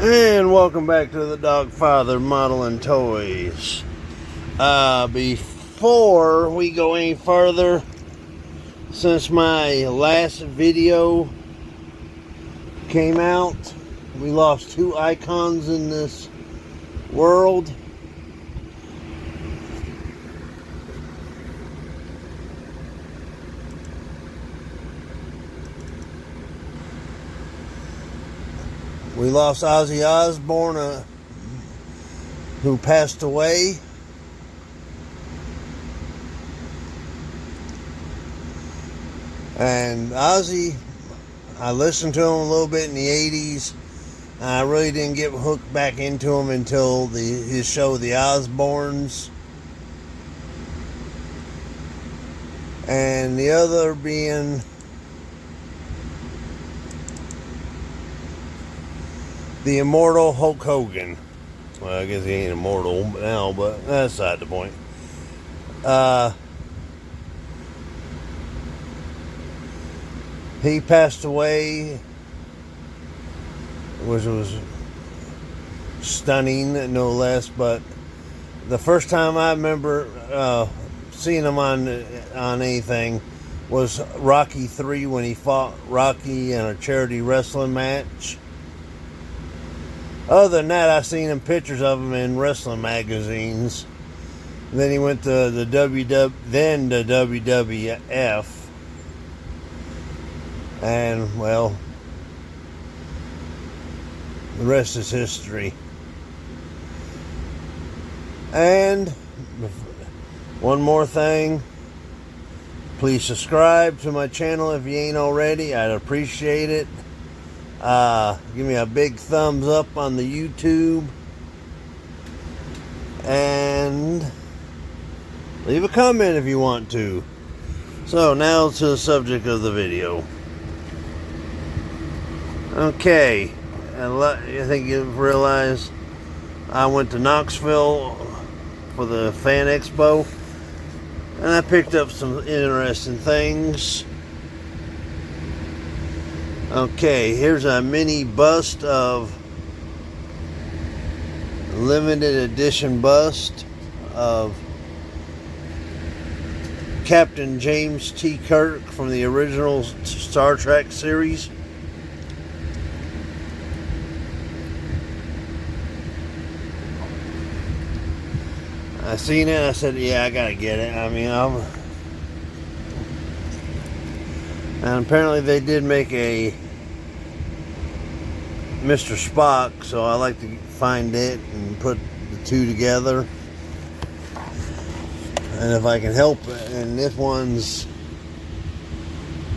And welcome back to the Dogfather Modeling Toys. Before we go any further, since my last video came out, we lost two icons in this world. We lost Ozzy Osbourne, who passed away. And Ozzy, I listened to him a little bit in the 80s. I really didn't get hooked back into him until his show, The Osbournes. And the other being the immortal Hulk Hogan. Well, I guess he ain't immortal now, but that's beside the point. He passed away, which was stunning, no less. But the first time I remember seeing him on anything was Rocky III, when he fought Rocky in a charity wrestling match. Other than that, I've seen him pictures of him in wrestling magazines. Then he went to the WWF. And, well, the rest is history. And one more thing. Please subscribe to my channel if you ain't already. I'd appreciate it. Give me a big thumbs up on the YouTube. And leave a comment if you want to. So now to the subject of the video. Okay, I think you've realized I went to Knoxville for the Fan Expo, and I picked up some interesting things. Okay, here's a mini bust of limited edition bust of Captain James T. Kirk from the original Star Trek series. I seen it, I said, yeah, I gotta get it. I mean, and apparently they did make a Mr. Spock, so I like to find it and put the two together. And if I can help it, and this one's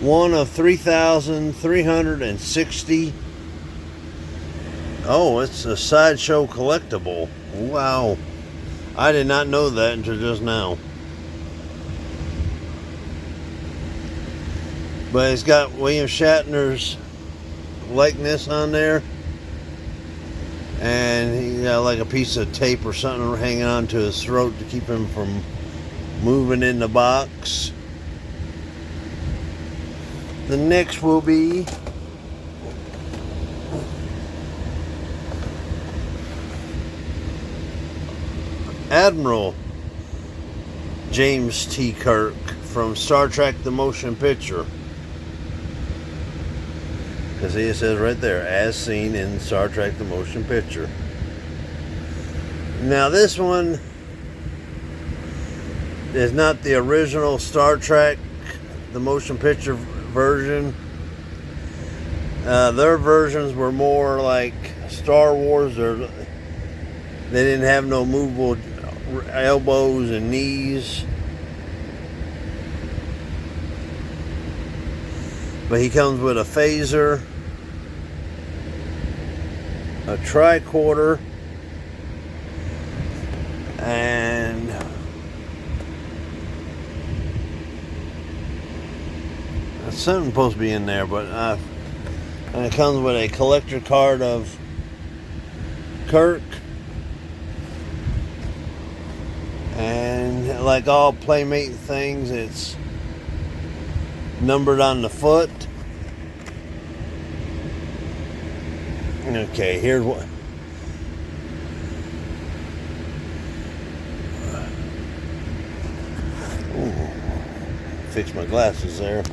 one of 3,360. Oh, it's a Sideshow collectible. Wow. I did not know that until just now. But it's got William Shatner's likeness on there. And he got like a piece of tape or something hanging onto his throat to keep him from moving in the box. The next will be Admiral James T. Kirk from Star Trek the Motion Picture. Because it says right there, as seen in Star Trek the Motion Picture. Now this one is not the original Star Trek the Motion Picture version. Their versions were more like Star Wars. They didn't have no movable elbows and knees. But he comes with a phaser, a tricorder, and something supposed to be in there, but and it comes with a collector card of Kirk. And like all Playmate things, it's numbered on the foot. Okay, here's what fix my glasses there.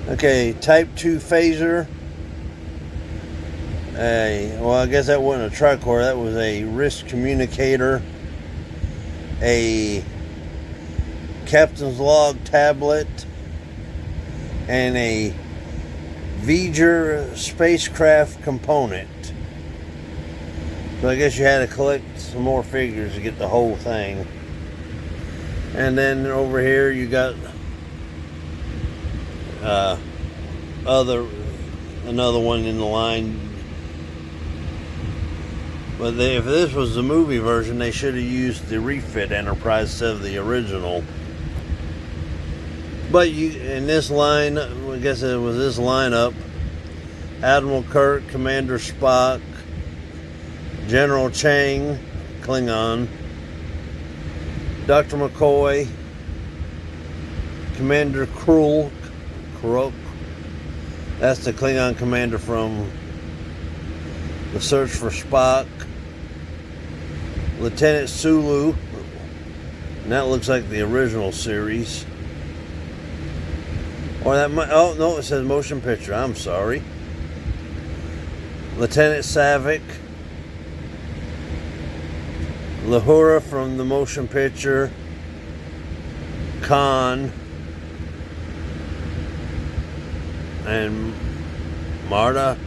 Okay, Type 2 phaser. Well, I guess that wasn't a tricorder. That was a wrist communicator. A captain's log tablet. And a Voyager spacecraft component. So I guess you had to collect some more figures to get the whole thing. And then over here you got another one in the line. But if this was the movie version, they should have used the refit Enterprise instead of the original. But in this line, I guess it was this lineup: Admiral Kirk, Commander Spock, General Chang, Klingon, Dr. McCoy, Commander Kruk, that's the Klingon commander from The Search for Spock, Lieutenant Sulu, and that looks like the original series. Or that might, oh no, it says motion picture, I'm sorry. Lieutenant Savick, Lahura from the motion picture, Khan, and Marta,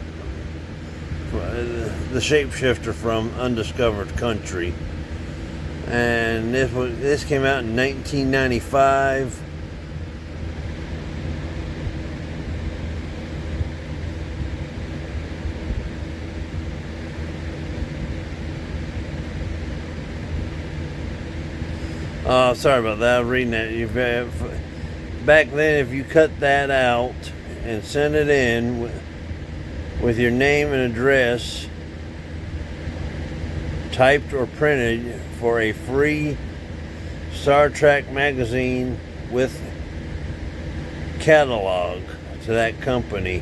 the shapeshifter from Undiscovered Country. And this came out in 1995. Sorry about that. I was reading that. Back then, if you cut that out and sent it in with your name and address, typed or printed, for a free Star Trek magazine with catalog to that company.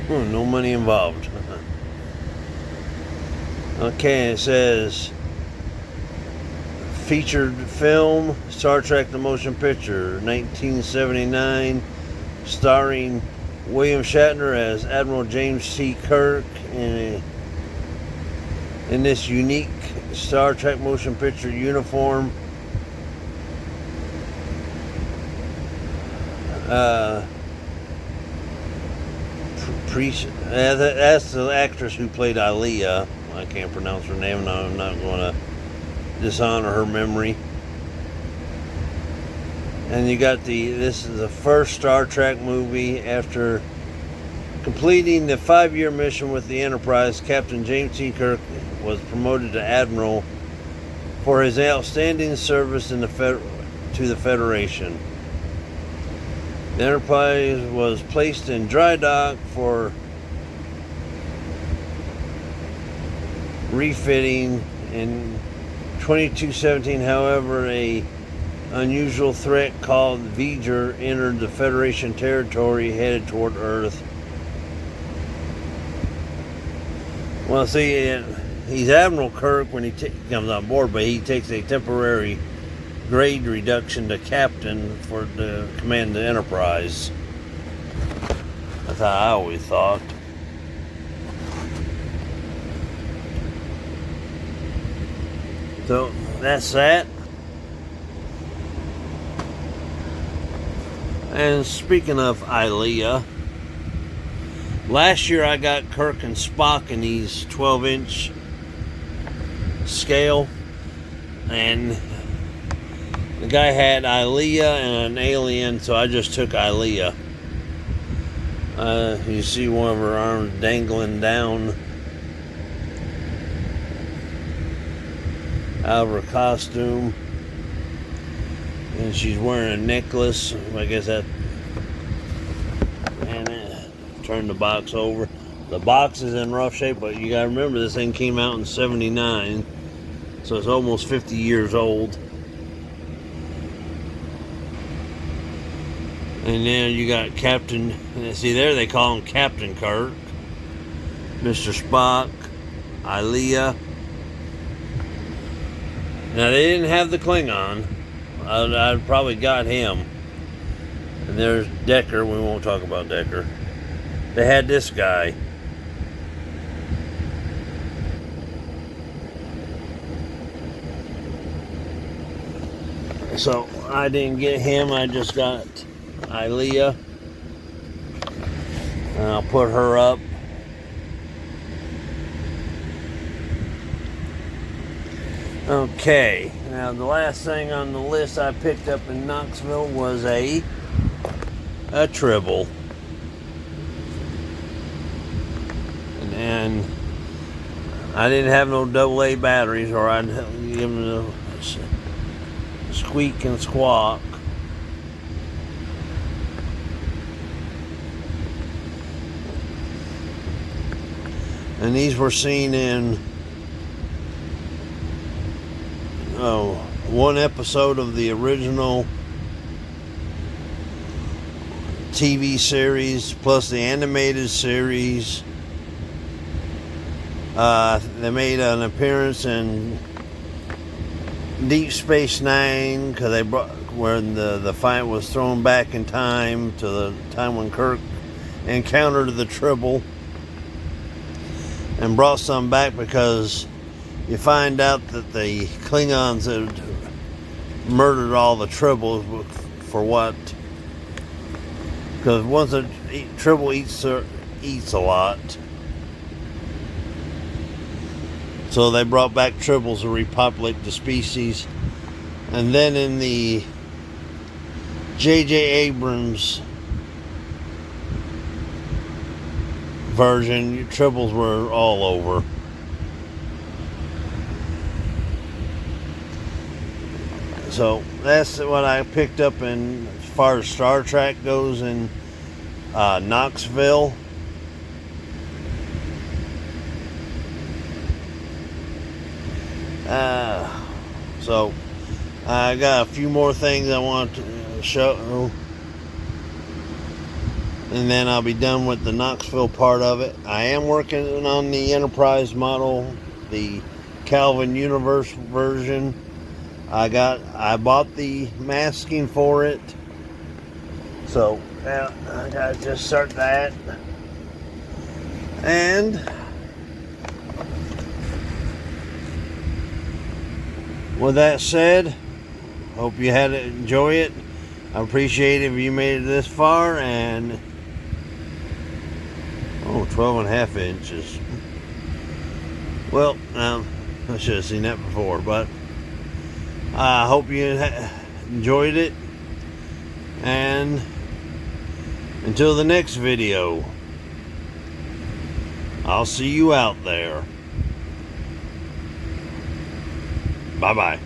No money involved. Okay, it says featured film, Star Trek the Motion Picture, 1979, starring William Shatner as Admiral James T. Kirk in this unique Star Trek Motion Picture uniform. That's the actress who played Ilea. I can't pronounce her name, and I'm not going to dishonor her memory. And you got this is the first Star Trek movie. After completing the 5-year mission with the Enterprise, Captain James T. Kirk was promoted to Admiral for his outstanding service to the Federation. The Enterprise was placed in dry dock for refitting in 2217. However, a unusual threat called Voyager entered the Federation territory headed toward Earth. Well, see, he's Admiral Kirk when he comes on board, but he takes a temporary grade reduction to captain for the command of the Enterprise. That's how I always thought. So that's that. And speaking of Ilea, last year I got Kirk and Spock in these 12-inch scale, and the guy had Ilea and an alien, so I just took Ilea. You see one of her arms dangling down out of her costume, and she's wearing a necklace. I guess that. And turn the box over. The box is in rough shape, but you gotta remember this thing came out in '79, so it's almost 50 years old. And then you got Captain. See there, they call him Captain Kirk, Mr. Spock, Ilea. Now they didn't have the Klingon. I'd probably got him. And there's Decker. We won't talk about Decker. They had this guy. So I didn't get him. I just got Ilea. And I'll put her up. Okay, now the last thing on the list I picked up in Knoxville was a Tribble. And I didn't have no AA batteries, or I'd give them a squeak and squawk. And these were seen in one episode of the original TV series, plus the animated series. They made an appearance in Deep Space Nine, because they brought when the fight was thrown back in time to the time when Kirk encountered the Tribble, and brought some back because you find out that the Klingons had murdered all the Tribbles for what? Because once a Tribble eats a lot, so they brought back Tribbles to repopulate the species. And then in the J.J. Abrams version, Tribbles were all over. So that's what I picked up in as far as Star Trek goes in Knoxville. So I got a few more things I want to show, and then I'll be done with the Knoxville part of it. I am working on the Enterprise model, the Calvin Universe version. I bought the masking for it, so I gotta just start that. And with that said, hope you had to enjoy it. I appreciate it if you made it this far. And 12.5 inches. Well, I should have seen that before, but I hope you enjoyed it, and until the next video, I'll see you out there. Bye-bye.